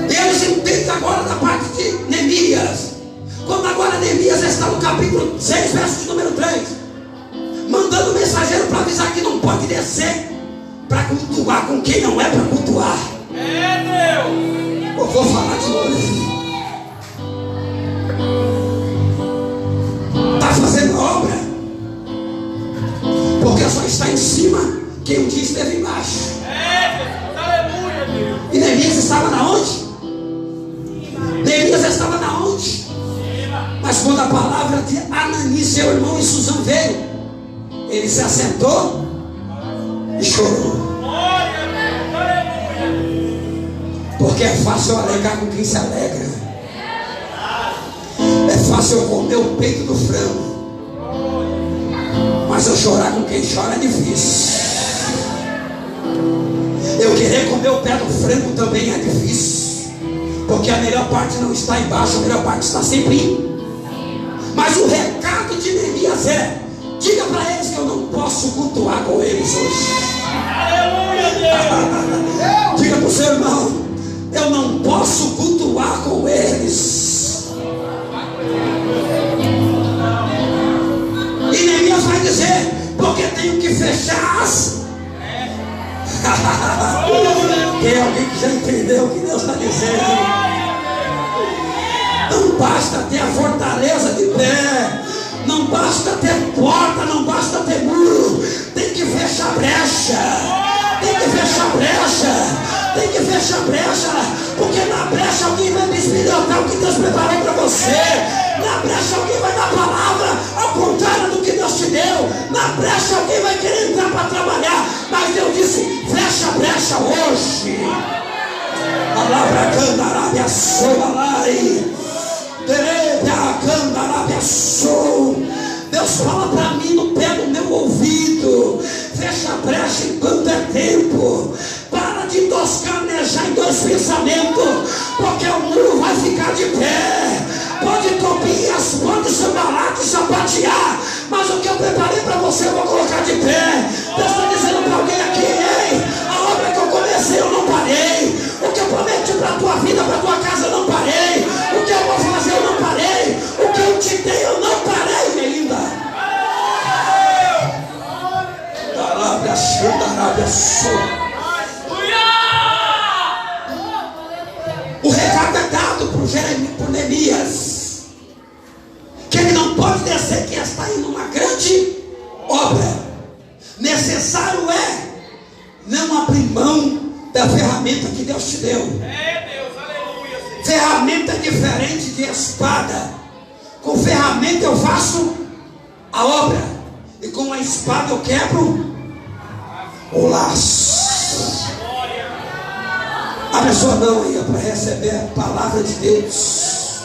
Speaker 1: E eles entendem agora da parte de Neemias. Quando agora Neemias está no capítulo 6, verso de número 3, mandando o mensageiro para avisar que não pode descer para cultuar com quem não é para cultuar. Eu vou falar de novo. Está fazendo obra porque só está em cima quem um dia esteve embaixo. E Neemias estava na onde? Neemias estava na onde? Mas quando a palavra de Anani, seu irmão, e Suzã veio, ele se assentou e chorou. Porque é fácil eu alegar com quem se alegra. É fácil eu comer o peito do frango, mas eu chorar com quem chora é difícil. Eu querer comer o pé do frango também é difícil. Porque a melhor parte não está embaixo, a melhor parte está sempre em. Mas o recado de Neemias é: diga para eles que eu não posso cultuar com eles hoje. Diga para o seu irmão: eu não posso cultuar com eles. E Neemias vai dizer: porque tenho que fechar as. Tem alguém que já entendeu o que Deus está dizendo? Não basta ter a fortaleza de pé, não basta ter porta, não basta ter muro, tem que fechar brecha, tem que fechar brecha, tem que fechar brecha, porque na brecha alguém vai bisbilhotar o que Deus preparou para você. Na brecha alguém vai dar palavra ao contrário do que Deus te deu. Na brecha alguém vai querer entrar para trabalhar, mas Deus disse: fecha a brecha hoje. Palavra candarábia soalai. Deus fala para mim no pé do meu ouvido: fecha a brecha enquanto é tempo. Para de toscanejar em dois pensamentos, porque o muro vai ficar de pé. Pode Tobias, pode Sambalat, sapatear, mas o que eu preparei para você eu vou colocar de pé. Deus está dizendo para alguém aqui: ei, a obra que eu comecei eu não parei. O que eu prometi para a tua vida, para a tua casa eu não parei. O que eu vou fazer eu não parei. O que eu te dei eu não parei ainda. Arábia, Arábia, o recado é dado por Neemias, que ele não pode descer, que está indo uma grande obra. Necessário é não abrir mão da ferramenta que Deus te deu. Ferramenta diferente de espada. Com ferramenta eu faço a obra, e com a espada eu quebro o laço. Abre a sua mão aí para receber a palavra de Deus.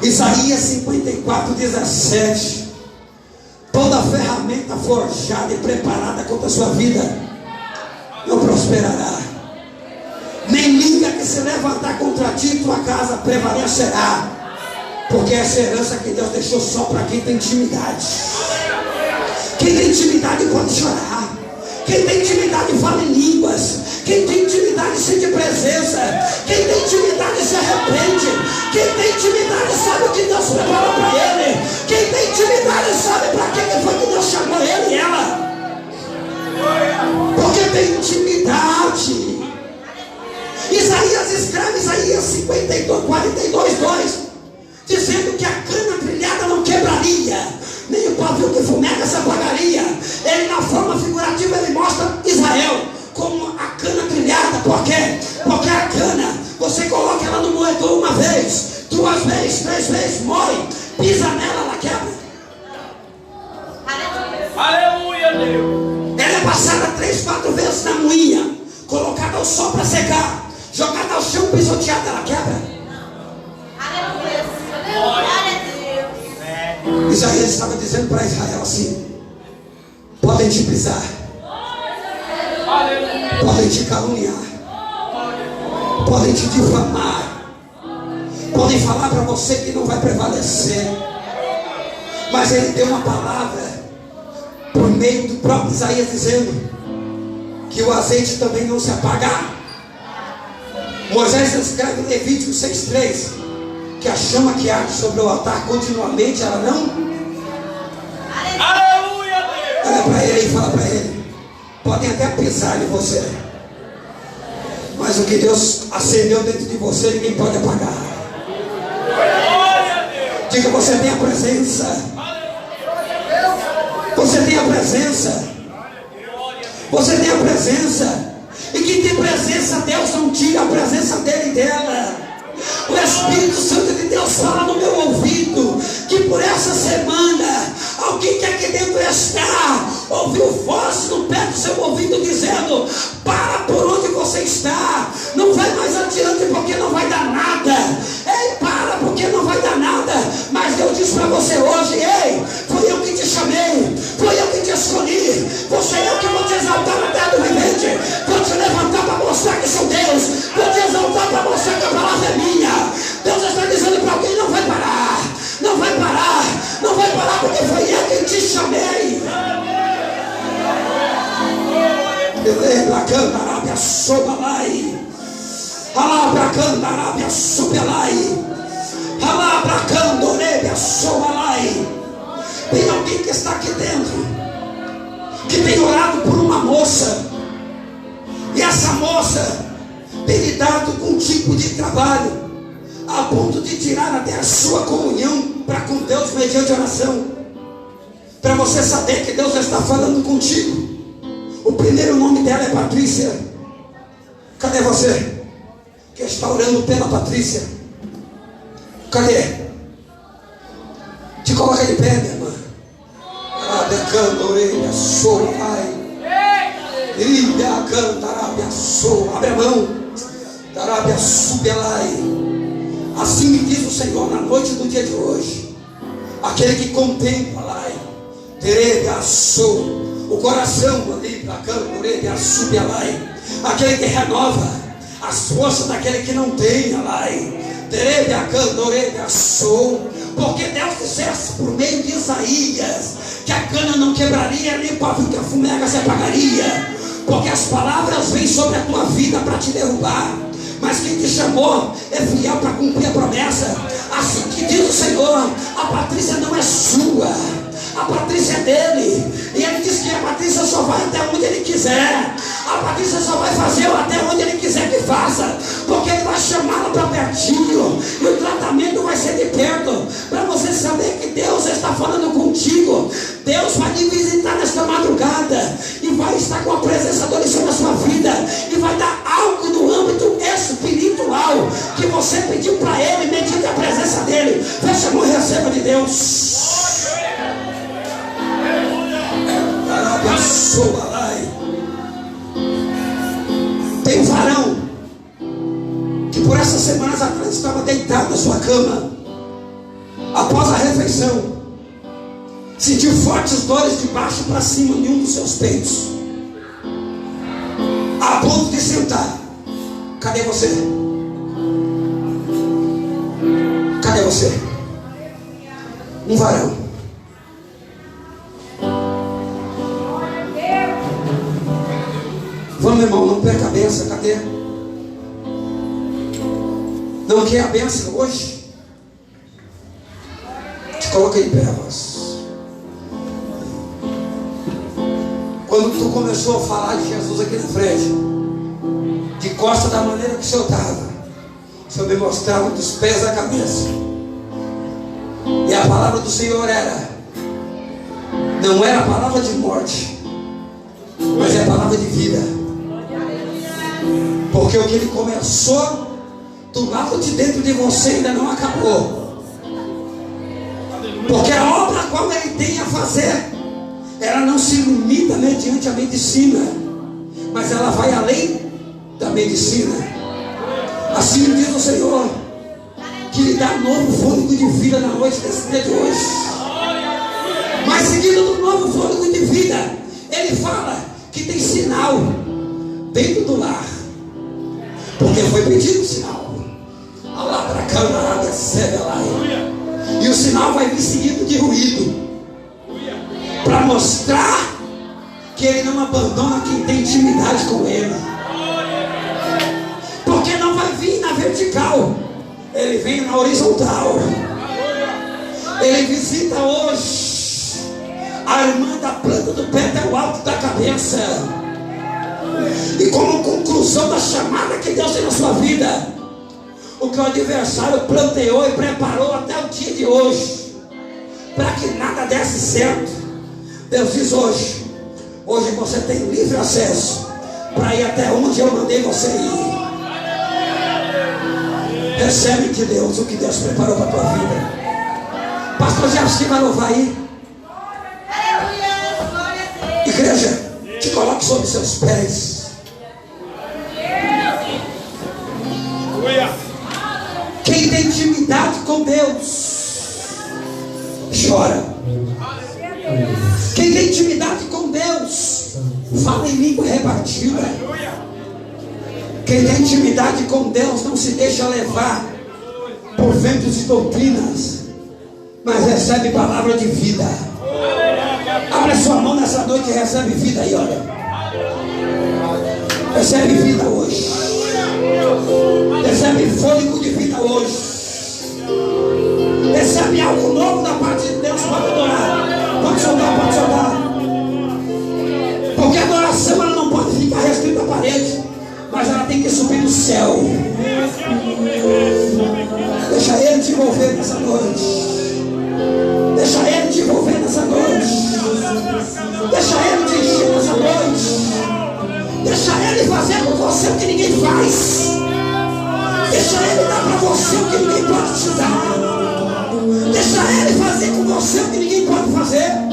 Speaker 1: Isaías 54, 17. Toda ferramenta forjada e preparada contra a sua vida não prosperará. Nem língua que se levantar contra ti e tua casa prevalecerá. Porque essa herança que Deus deixou só para quem tem intimidade. Quem tem intimidade pode chorar. Quem tem intimidade fala em línguas. Quem tem intimidade sente presença. Quem tem intimidade se arrepende. Quem tem intimidade sabe o que Deus preparou para ele. Quem tem intimidade sabe para que foi que Deus chamou ele e ela. Porque tem intimidade. Isaías escreve Isaías 52, 42, 2, dizendo que a cana trilhada não quebraria, nem o pavio que fumega se apagaria. Ele, na forma figurativa, ele mostra Israel como a cana trilhada. Por quê? Porque a cana, você coloca ela no moedor uma vez, duas vezes, três vezes, moe, pisa nela, ela quebra. Aleluia, Deus. Ela é passada 3, 4 vezes na moinha, colocada ao sol para secar, jogada ao chão, pisoteada, ela quebra. Isaías estava dizendo para Israel assim: podem te pisar, podem te caluniar, podem te difamar, podem falar para você que não vai prevalecer, mas ele deu uma palavra por meio do próprio Isaías, dizendo que o azeite também não se apaga. Moisés escreve em Levítico 6:3 que a chama que arde sobre o altar continuamente, ela não. Aleluia, Deus. Olha para ele e fala para ele: podem até pisar em você, mas o que Deus acendeu dentro de você ninguém pode apagar. Diga: você tem a presença. Você tem a presença. Você tem a presença. E quem tem presença, Deus não tira a presença dele e dela. O Espírito Santo de Deus fala no meu ouvido que por essa semana alguém que aqui dentro está ouviu voz no pé do seu ouvido dizendo: para por onde você está, não vai mais adiante porque não vai dar nada. Ei, para porque não vai dar nada. Mas Deus diz para você hoje: ei, foi eu que te chamei, foi eu que te escolhi, você é eu que vou te exaltar na terra do vivente, vou te levantar para mostrar que sou Deus, vou te exaltar para mostrar que a palavra sobalai. Alabracandarabia sobelai. Alabracandorebia sobalai. Tem alguém que está aqui dentro, que tem orado por uma moça, e essa moça tem lidado com um tipo de trabalho a ponto de tirar até a sua comunhão para com Deus mediante oração. Para você saber que Deus está falando contigo. O primeiro nome dela é Patrícia. Cadê você que está orando pela Patrícia? Cadê? Te coloca de pé, minha irmã. Orelha, soa, vai. Abre a mão. Tarabia subelai. Assim me diz o Senhor na noite do dia de hoje. Aquele que contempla, lai, terebia sou, o coração ali para canto, terebia subelai. Aquele que renova as forças daquele que não tem, lai, terebia canto, terebia sou. Porque Deus dissesse por meio de Isaías que a cana não quebraria, nem o pavio que a fumega se apagaria. Porque as palavras vêm sobre a tua vida para te derrubar, mas quem te chamou é fiel para cumprir a promessa. Assim que diz o Senhor, a Patrícia não é sua, a Patrícia é dele. E ele diz que a Patrícia só vai até onde ele quiser. A Patrícia só vai fazer até onde ele quiser que faça, porque ele vai chamá-la para pertinho, e o tratamento vai ser de perto. Para você saber que Deus está falando contigo. Deus vai te visitar nesta madrugada e vai estar com a presença dele sobre a sua vida, e vai dar algo no âmbito espiritual que você pediu para ele mediante a presença dele. Fecha a mão e receba de Deus. Tem um varão que por essas semanas atrás estava deitado na sua cama. Após a refeição, sentiu fortes dores de baixo para cima em um dos seus peitos, a ponto de sentar. Cadê você? Cadê você? Um varão. Vamos, irmão, não perca a benção. Cadê? Não quer a benção hoje? Te coloca em pé, voz. Quando tu começou a falar de Jesus aqui na frente, de costa da maneira que o Senhor estava, o Senhor me mostrava dos pés à cabeça. E a palavra do Senhor não era a palavra de morte, mas é a palavra de vida. Porque o que ele começou do lado de dentro de você ainda não acabou. Porque a obra a qual ele tem a fazer, ela não se limita mediante a medicina, mas ela vai além da medicina. Assim diz o Senhor, que lhe dá novo fôlego de vida na noite desse dia de hoje. Mas seguido do novo fôlego de vida, ele fala que tem sinal dentro do lar, porque foi pedido o sinal. E o sinal vai vir seguido de ruído, para mostrar que ele não abandona quem tem intimidade com ele. Porque não vai vir na vertical, ele vem na horizontal. Ele visita hoje a irmã da planta do pé até o alto da cabeça. E como conclusão da chamada que Deus tem na sua vida, o que o adversário planteou e preparou até o dia de hoje, para que nada desse certo, Deus diz hoje você tem livre acesso para ir até onde eu mandei você ir. Recebe de Deus o que Deus preparou para a tua vida. Pastor Jefferson vai louvar aí. Igreja, te coloque sobre seus pés. Quem tem intimidade com Deus chora. Quem tem intimidade com Deus fala em língua rebatida. Quem tem intimidade com Deus não se deixa levar por ventos e doutrinas, mas recebe palavra de vida. Abre sua mão nessa noite e recebe vida aí, olha. Recebe vida hoje. Recebe fôlego de vida hoje. Recebe algo novo da parte de Deus. Pode adorar. Pode soltar, pode soltar. Porque a adoração ela não pode ficar restrita à parede, mas ela tem que subir do céu. Deixa Ele te envolver nessa noite. Deixa Ele te envolver nessa noite. Deixa Ele te encher nessa noite. Deixa Ele fazer com você o que ninguém faz. Deixa Ele dar para você o que ninguém pode te dar. Deixa Ele fazer com você o que ninguém pode fazer.